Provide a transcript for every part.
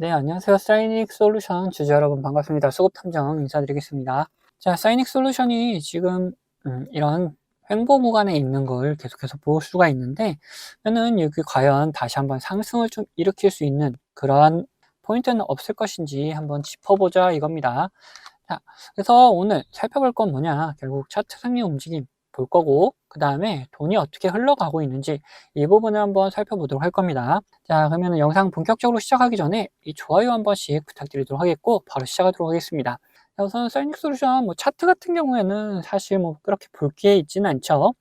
네, 안녕하세요. 사이닉 솔루션 주주 여러분 반갑습니다. 수급 탐정 인사드리겠습니다. 자, 사이닉 솔루션이 지금 이런 횡보 구간에 있는 걸 계속해서 볼 수가 있는데, 저는 여기 과연 다시 한번 상승을 좀 일으킬 수 있는 그러한 포인트는 없을 것인지 한번 짚어보자 이겁니다. 자, 그래서 오늘 살펴볼 건 뭐냐? 결국 차트 상승 움직임 볼 거고, 그 다음에 돈이 어떻게 흘러가고 있는지 이 부분을 한번 살펴보도록 할 겁니다. 자, 그러면 영상 본격적으로 시작하기 전에 이 좋아요 한 번씩 부탁드리도록 하겠고, 바로 시작하도록 하겠습니다. 자, 우선 사이닉 솔루션 차트 같은 경우에는 사실 그렇게 볼 게 있지는 않죠.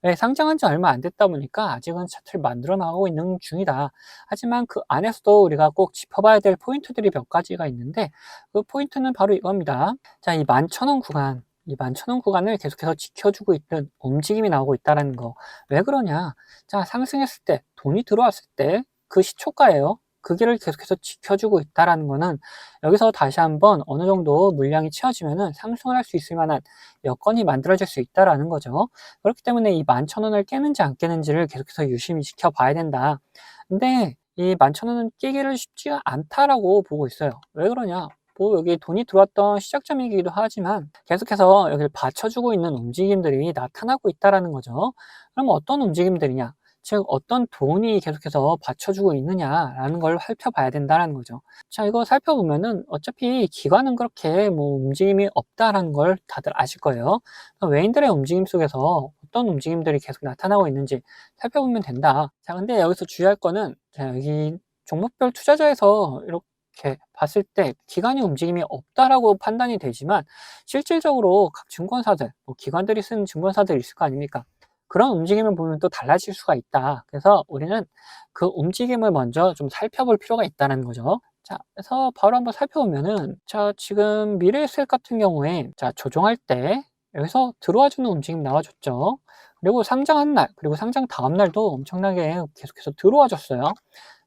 왜 상장한 지 얼마 안 됐다 보니까 아직은 차트를 만들어 나가고 있는 중이다. 하지만 그 안에서도 우리가 꼭 짚어봐야 될 포인트들이 몇 가지가 있는데, 그 포인트는 바로 이겁니다. 자, 이 11,000원 구간, 이 11,000원 구간을 계속해서 지켜주고 있던 움직임이 나오고 있다는 거. 왜 그러냐? 자, 상승했을 때, 돈이 들어왔을 때 그 시초가예요. 그 길을 계속해서 지켜주고 있다는 거는 여기서 다시 한번 어느 정도 물량이 채워지면은 상승을 할 수 있을 만한 여건이 만들어질 수 있다는 거죠. 그렇기 때문에 이 11,000원을 깨는지 안 깨는지를 계속해서 유심히 지켜봐야 된다. 근데 이 11,000원은 깨기를 쉽지가 않다라고 보고 있어요. 왜 그러냐? 여기 돈이 들어왔던 시작점이기도 하지만 계속해서 여기를 받쳐주고 있는 움직임들이 나타나고 있다는 거죠. 그럼 어떤 움직임들이냐? 즉 어떤 돈이 계속해서 받쳐주고 있느냐라는 걸 살펴봐야 된다는 거죠. 자, 이거 살펴보면은 어차피 기관은 그렇게 움직임이 없다라는 걸 다들 아실 거예요. 외인들의 움직임 속에서 어떤 움직임들이 계속 나타나고 있는지 살펴보면 된다. 자, 근데 여기서 주의할 거는, 자, 여기 종목별 투자자에서 이렇게 봤을 때 기관의 움직임이 없다라고 판단이 되지만, 실질적으로 각 증권사들, 기관들이 쓰는 증권사들이 있을 거 아닙니까? 그런 움직임을 보면 또 달라질 수가 있다. 그래서 우리는 그 움직임을 먼저 좀 살펴볼 필요가 있다는 거죠. 자, 그래서 바로 한번 살펴보면은, 자, 지금 미래에셋 같은 경우에, 자, 조정할 때 여기서 들어와 주는 움직임 나와줬죠. 그리고 상장한 날, 그리고 상장 다음 날도 엄청나게 계속해서 들어와 줬어요.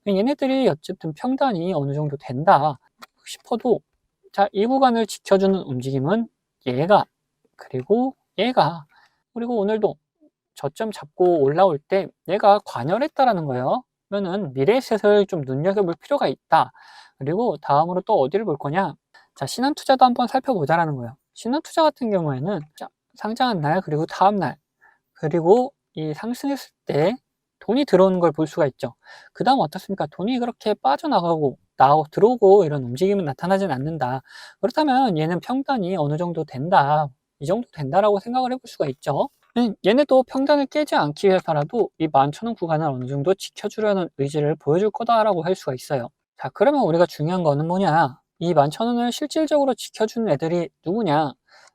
얘네들이 어쨌든 평단이 어느 정도 된다 싶어도, 자, 이 구간을 지켜주는 움직임은 얘가, 그리고 얘가, 그리고 오늘도 저점 잡고 올라올 때 얘가 관여했다라는 거예요. 그러면은 미래에셋을 좀 눈여겨볼 필요가 있다. 그리고 다음으로 또 어디를 볼 거냐? 자, 신한투자도 한번 살펴보자라는 거예요. 신한투자 같은 경우에는, 자, 상장한 날, 그리고 다음 날, 그리고 이 상승했을 때 돈이 들어오는 걸 볼 수가 있죠. 그 다음 어떻습니까? 돈이 그렇게 빠져나가고 들어오고 이런 움직임은 나타나진 않는다. 그렇다면 얘는 평단이 어느 정도 된다. 이 정도 된다라고 생각을 해볼 수가 있죠. 얘네도 평단을 깨지 않기 위해서라도 이 11,000원 구간을 어느 정도 지켜주려는 의지를 보여줄 거다라고 할 수가 있어요. 자, 그러면 우리가 중요한 거는 뭐냐? 이 11,000원을 실질적으로 지켜주는 애들이 누구냐?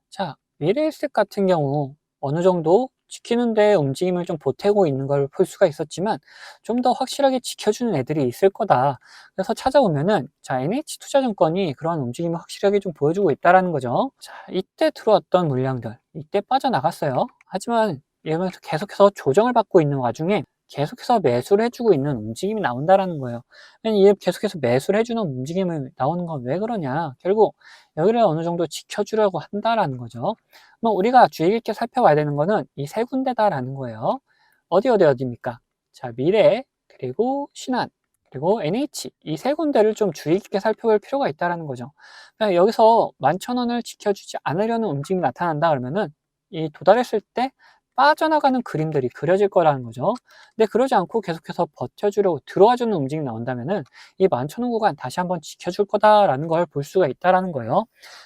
자, 미래에셋 같은 경우 어느 정도 지키는데 움직임을 좀 보태고 있는 걸 볼 수가 있었지만, 좀 더 확실하게 지켜주는 애들이 있을 거다. 그래서 찾아보면은, 자, NH투자증권이 그런 움직임을 확실하게 좀 보여주고 있다는 거죠. 자, 이때 들어왔던 물량들, 이때 빠져나갔어요. 하지만 이러면서 계속해서 조정을 받고 있는 와중에 계속해서 매수를 해주고 있는 움직임이 나온다라는 거예요. 이 계속해서 매수를 해주는 움직임이 나오는 건 왜 그러냐? 결국 여기를 어느 정도 지켜주려고 한다라는 거죠. 우리가 주의 깊게 살펴봐야 되는 거는 이 세 군데다라는 거예요. 어디입니까? 자, 미래, 그리고 신한, 그리고 NH, 이 세 군데를 좀 주의 깊게 살펴볼 필요가 있다는 거죠. 여기서 11,000원을 지켜주지 않으려는 움직임이 나타난다 그러면은 이 도달했을 때 빠져나가는 그림들이 그려질 거라는 거죠. 근데 그러지 않고 계속해서 버텨주려고 들어와주는 움직임이 나온다면은 이 11,000원 구간 다시 한번 지켜줄 거다라는 걸 볼 수가 있다라는 거예요.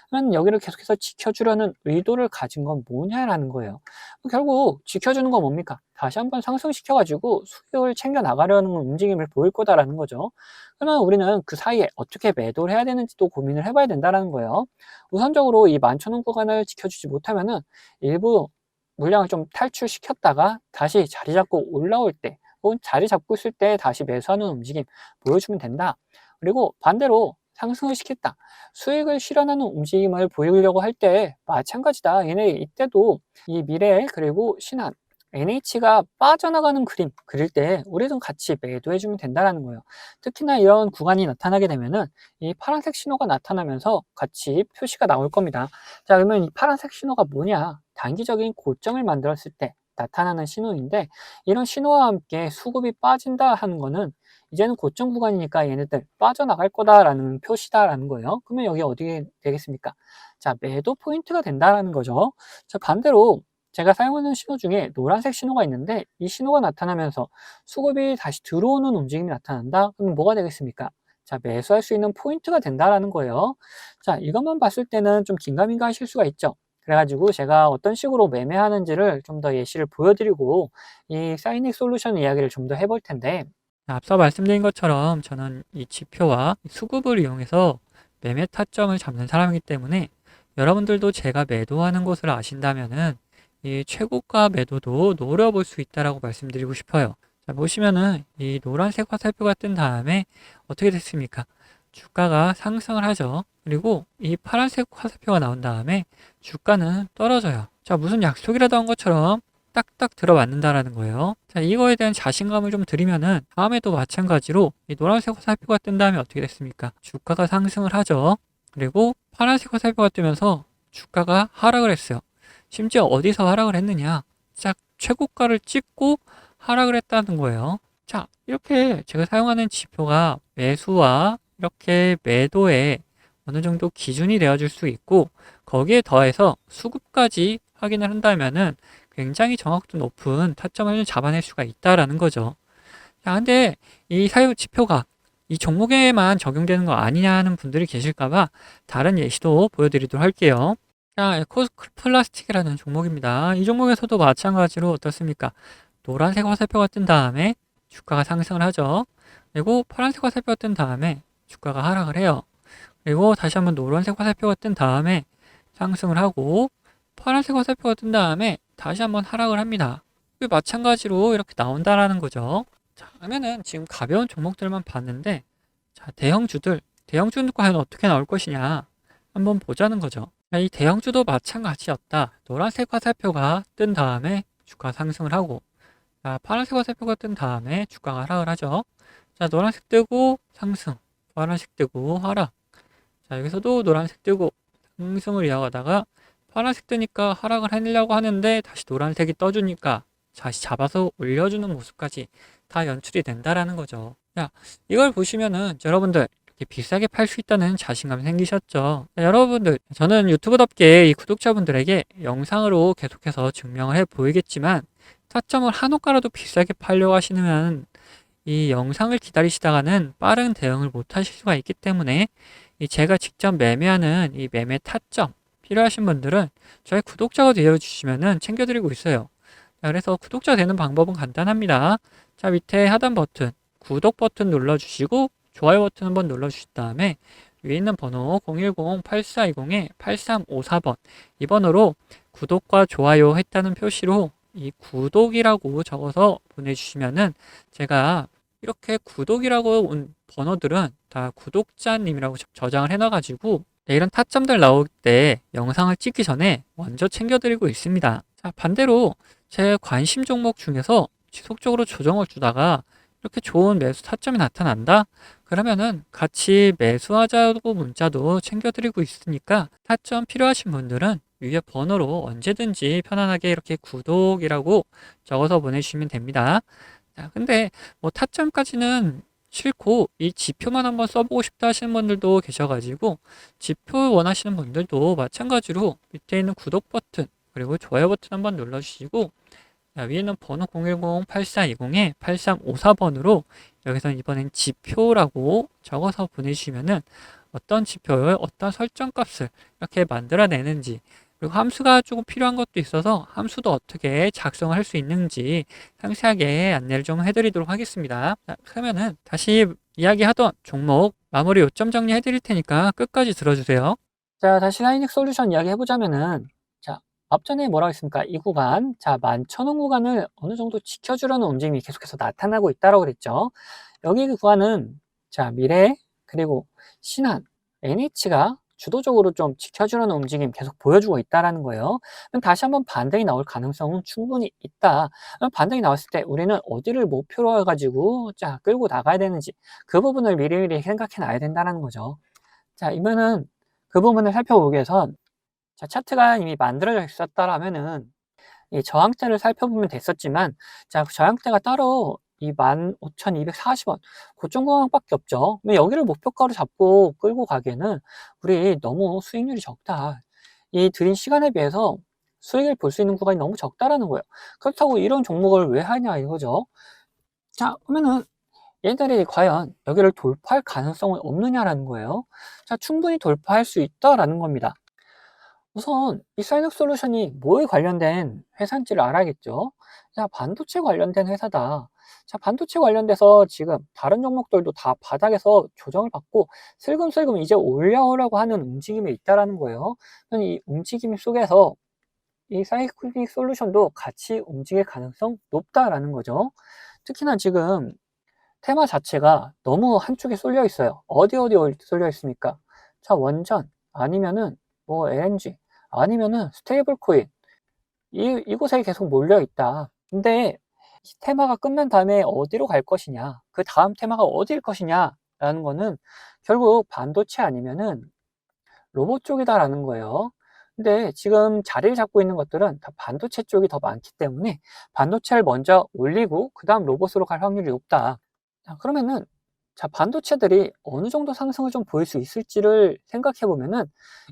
그러면 여기를 계속해서 지켜주려는 의도를 가진 건 뭐냐라는 거예요. 결국 지켜주는 건 뭡니까? 다시 한번 상승시켜가지고 수익을 챙겨 나가려는 움직임을 보일 거다라는 거죠. 그러면 우리는 그 사이에 어떻게 매도를 해야 되는지도 고민을 해봐야 된다는 거예요. 우선적으로 이 11,000원 구간을 지켜주지 못하면은 일부 물량을 좀 탈출시켰다가 다시 자리 잡고 올라올 때, 혹은 자리 잡고 있을 때 다시 매수하는 움직임 보여주면 된다. 그리고 반대로 상승을 시켰다, 수익을 실현하는 움직임을 보이려고 할 때 마찬가지다. 얘네 이때도 이 미래, 그리고 신한, NH가 빠져나가는 그림 그릴 때 우리도 같이 매도해주면 된다는 거예요. 특히나 이런 구간이 나타나게 되면은 이 파란색 신호가 나타나면서 같이 표시가 나올 겁니다. 자, 그러면 이 파란색 신호가 뭐냐? 단기적인 고점을 만들었을 때 나타나는 신호인데, 이런 신호와 함께 수급이 빠진다 하는 거는 이제는 고점 구간이니까 얘네들 빠져나갈 거다라는 표시다라는 거예요. 그러면 여기 어디에 되겠습니까? 자, 매도 포인트가 된다라는 거죠. 자, 반대로 제가 사용하는 신호 중에 노란색 신호가 있는데 이 신호가 나타나면서 수급이 다시 들어오는 움직임이 나타난다? 그럼 뭐가 되겠습니까? 자, 매수할 수 있는 포인트가 된다라는 거예요. 자, 이것만 봤을 때는 좀 긴가민가 하실 수가 있죠. 그래가지고 제가 어떤 식으로 매매하는지를 좀 더 예시를 보여드리고 이 사이닉 솔루션 이야기를 좀 더 해볼 텐데, 앞서 말씀드린 것처럼 저는 이 지표와 수급을 이용해서 매매 타점을 잡는 사람이기 때문에 여러분들도 제가 매도하는 곳을 아신다면은 이 최고가 매도도 노려볼 수 있다라고 말씀드리고 싶어요. 자, 보시면은 이 노란색 화살표가 뜬 다음에 어떻게 됐습니까? 주가가 상승을 하죠. 그리고 이 파란색 화살표가 나온 다음에 주가는 떨어져요. 자, 무슨 약속이라도 한 것처럼 딱딱 들어맞는다라는 거예요. 자, 이거에 대한 자신감을 좀 드리면은 다음에도 마찬가지로 이 노란색 화살표가 뜬 다음에 어떻게 됐습니까? 주가가 상승을 하죠. 그리고 파란색 화살표가 뜨면서 주가가 하락을 했어요. 심지어 어디서 하락을 했느냐? 딱 최고가를 찍고 하락을 했다는 거예요. 자, 이렇게 제가 사용하는 지표가 매수와 이렇게 매도에 어느 정도 기준이 되어줄 수 있고 거기에 더해서 수급까지 확인을 한다면은 굉장히 정확도 높은 타점을 잡아낼 수가 있다라는 거죠. 자, 근데 이 사유 지표가 이 종목에만 적용되는 거 아니냐는 분들이 계실까봐 다른 예시도 보여드리도록 할게요. 자, 에코 플라스틱이라는 종목입니다. 이 종목에서도 마찬가지로 어떻습니까? 노란색 화살표가 뜬 다음에 주가가 상승을 하죠. 그리고 파란색 화살표가 뜬 다음에 주가가 하락을 해요. 그리고 다시 한번 노란색 화살표가 뜬 다음에 상승을 하고 파란색 화살표가 뜬 다음에 다시 한번 하락을 합니다. 마찬가지로 이렇게 나온다라는 거죠. 자, 그러면은 지금 가벼운 종목들만 봤는데 자, 대형주는 과연 어떻게 나올 것이냐 한번 보자는 거죠. 자, 이 대형주도 마찬가지였다. 노란색 화살표가 뜬 다음에 주가 상승을 하고 자, 파란색 화살표가 뜬 다음에 주가가 하락을 하죠. 자, 노란색 뜨고 상승, 파란색 뜨고 하락. 자, 여기서도 노란색 뜨고 상승을 이어가다가 파란색 뜨니까 하락을 해내려고 하는데 다시 노란색이 떠주니까 다시 잡아서 올려주는 모습까지 다 연출이 된다라는 거죠. 자, 이걸 보시면은 여러분들 이렇게 비싸게 팔 수 있다는 자신감이 생기셨죠. 자, 여러분들, 저는 유튜브답게 이 구독자분들에게 영상으로 계속해서 증명을 해 보이겠지만 타점을 한 호가라도 비싸게 팔려고 하시면 이 영상을 기다리시다가는 빠른 대응을 못 하실 수가 있기 때문에 제가 직접 매매하는 이 매매 타점 필요하신 분들은 저희 구독자가 되어주시면은 챙겨드리고 있어요. 자, 그래서 구독자 되는 방법은 간단합니다. 자, 밑에 하단 버튼, 구독 버튼 눌러주시고 좋아요 버튼 한번 눌러주신 다음에 위에 있는 번호 010-8420-8354번 이 번호로 구독과 좋아요 했다는 표시로 이 구독이라고 적어서 보내주시면은 제가 이렇게 구독이라고 온 번호들은 다 구독자님이라고 저장을 해놔가지고 이런 타점들 나올 때 영상을 찍기 전에 먼저 챙겨드리고 있습니다. 자, 반대로 제 관심 종목 중에서 지속적으로 조정을 주다가 이렇게 좋은 매수 타점이 나타난다? 그러면은 같이 매수하자고 문자도 챙겨드리고 있으니까 타점 필요하신 분들은 위에 번호로 언제든지 편안하게 이렇게 구독이라고 적어서 보내주시면 됩니다. 자, 근데 뭐 타점까지는 싫고 이 지표만 한번 써보고 싶다 하시는 분들도 계셔가지고 지표 원하시는 분들도 마찬가지로 밑에 있는 구독 버튼 그리고 좋아요 버튼 한번 눌러주시고 자, 위에는 번호 010-8420-8354번으로 여기서 이번엔 지표라고 적어서 보내주시면은 어떤 지표에 어떤 설정값을 이렇게 만들어내는지 그리고 함수가 조금 필요한 것도 있어서 함수도 어떻게 작성을 할 수 있는지 상세하게 안내를 좀 해드리도록 하겠습니다. 자, 그러면은 다시 이야기하던 종목 마무리 요점 정리 해드릴 테니까 끝까지 들어주세요. 자, 다시 하이닉 솔루션 이야기 해보자면은 자, 앞전에 뭐라고 했습니까? 이 구간, 자, 11,000원 구간을 어느 정도 지켜주려는 움직임이 계속해서 나타나고 있다고 그랬죠. 여기 그 구간은 자, 미래 그리고 신한, NH가 주도적으로 좀 지켜주려는 움직임 계속 보여주고 있다라는 거예요. 그럼 다시 한번 반등이 나올 가능성은 충분히 있다. 그럼 반등이 나왔을 때 우리는 어디를 목표로 해가지고 자, 끌고 나가야 되는지 그 부분을 미리미리 생각해 놔야 된다는 거죠. 자, 이번은 그 부분을 살펴보기 위해선 자, 차트가 이미 만들어져 있었다라면은 이 저항대를 살펴보면 됐었지만 자, 그 저항대가 따로 이 15,240원 고점구간밖에 없죠. 근데 여기를 목표가로 잡고 끌고 가기에는 우리 너무 수익률이 적다. 이 들인 시간에 비해서 수익을 볼 수 있는 구간이 너무 적다라는 거예요. 그렇다고 이런 종목을 왜 하냐 이거죠. 자, 그러면은 얘들이 과연 여기를 돌파할 가능성은 없느냐라는 거예요. 자, 충분히 돌파할 수 있다라는 겁니다. 우선 이 사이닉 솔루션이 뭐에 관련된 회사인지를 알아야겠죠. 자, 반도체 관련된 회사다. 자, 반도체 관련돼서 지금 다른 종목들도 다 바닥에서 조정을 받고 슬금슬금 이제 올라오려고 하는 움직임이 있다라는 거예요. 이 움직임 속에서 이 사이클릭 솔루션도 같이 움직일 가능성 높다라는 거죠. 특히나 지금 테마 자체가 너무 한쪽에 쏠려 있어요. 어디 쏠려 있습니까? 자, 원전 아니면은 뭐 LNG 아니면은 스테이블 코인 이곳에 계속 몰려 있다. 근데 이 테마가 끝난 다음에 어디로 갈 것이냐, 그 다음 테마가 어디일 것이냐라는 거는 결국 반도체 아니면은 로봇 쪽이다라는 거예요. 근데 지금 자리를 잡고 있는 것들은 다 반도체 쪽이 더 많기 때문에 반도체를 먼저 올리고 그 다음 로봇으로 갈 확률이 높다. 자, 그러면은 자, 반도체들이 어느 정도 상승을 좀 보일 수 있을지를 생각해 보면은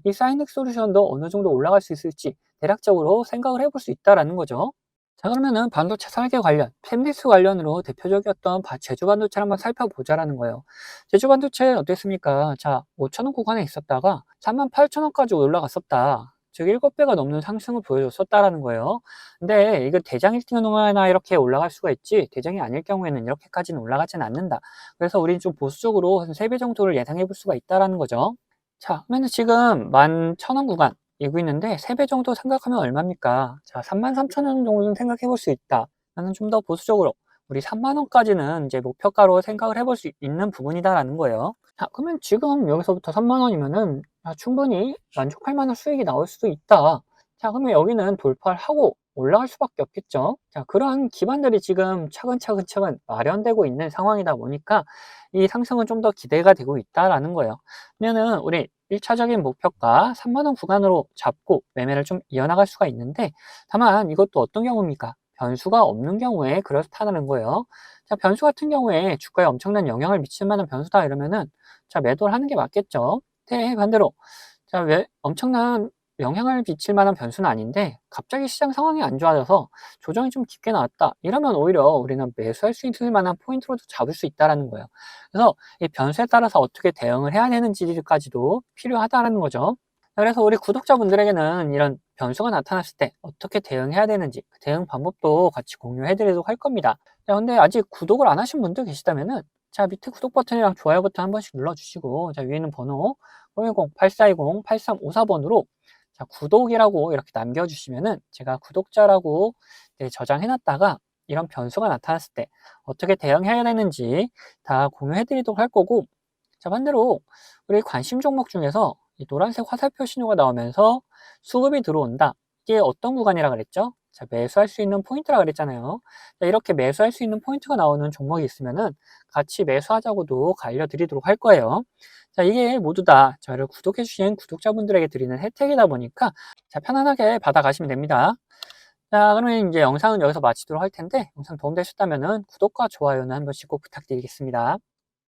이 사이닉 솔루션도 어느 정도 올라갈 수 있을지 대략적으로 생각을 해볼 수 있다라는 거죠. 자, 그러면은 반도체 설계 관련, 팹리스 관련으로 대표적이었던 제주 반도체를 한번 살펴보자라는 거예요. 제주 반도체 어땠습니까? 자, 5,000원 구간에 있었다가 38,000원까지 올라갔었다. 즉 7배가 넘는 상승을 보여줬었다라는 거예요. 근데 이거 대장일 경우에나 이렇게 올라갈 수가 있지, 대장이 아닐 경우에는 이렇게까지는 올라가진 않는다. 그래서 우리는 좀 보수적으로 한 3배 정도를 예상해 볼 수가 있다라는 거죠. 자, 그러면 지금 11,000원 구간 이고 있는데 3배 정도 생각하면 얼마입니까? 자, 33,000원 정도는 생각해 볼 수 있다. 나는 좀 더 보수적으로 우리 3만 원까지는 이제 목표가로 생각을 해볼 수 있는 부분이다라는 거예요. 자, 그러면 지금 여기서부터 3만 원이면은 충분히 만족할 만한 수익이 나올 수도 있다. 자, 그러면 여기는 돌파를 하고 올라갈 수밖에 없겠죠. 자, 그러한 기반들이 지금 차근차근 마련되고 있는 상황이다 보니까 이 상승은 좀 더 기대가 되고 있다라는 거예요. 그러면은 우리 1차적인 목표가 3만 원 구간으로 잡고 매매를 좀 이어나갈 수가 있는데, 다만 이것도 어떤 경우입니까? 변수가 없는 경우에 그렇다는 거예요. 자, 변수 같은 경우에 주가에 엄청난 영향을 미칠 만한 변수다 이러면은 자, 매도를 하는 게 맞겠죠. 네, 반대로 자, 왜 엄청난 영향을 미칠 만한 변수는 아닌데 갑자기 시장 상황이 안 좋아져서 조정이 좀 깊게 나왔다 이러면 오히려 우리는 매수할 수 있을 만한 포인트로도 잡을 수 있다는 거예요. 그래서 이 변수에 따라서 어떻게 대응을 해야 되는지까지도 필요하다는 거죠. 그래서 우리 구독자분들에게는 이런 변수가 나타났을 때 어떻게 대응해야 되는지 그 대응 방법도 같이 공유해 드리도록 할 겁니다. 자, 근데 아직 구독을 안 하신 분들 계시다면은 자, 밑에 구독 버튼이랑 좋아요 버튼 한 번씩 눌러주시고, 자, 위에 있는 번호 010-8420-8354번으로 자, 구독이라고 이렇게 남겨주시면은 제가 구독자라고 저장해 놨다가 이런 변수가 나타났을 때 어떻게 대응해야 되는지 다 공유해 드리도록 할 거고, 자, 반대로 우리 관심 종목 중에서 이 노란색 화살표 신호가 나오면서 수급이 들어온다. 이게 어떤 구간이라 그랬죠? 자, 매수할 수 있는 포인트라 그랬잖아요. 자, 이렇게 매수할 수 있는 포인트가 나오는 종목이 있으면은 같이 매수하자고도 알려드리도록 할 거예요. 자, 이게 모두 다 저를 구독해주신 구독자분들에게 드리는 혜택이다 보니까 자, 편안하게 받아가시면 됩니다. 자, 그러면 이제 영상은 여기서 마치도록 할 텐데, 영상 도움되셨다면은 구독과 좋아요는 한 번씩 꼭 부탁드리겠습니다.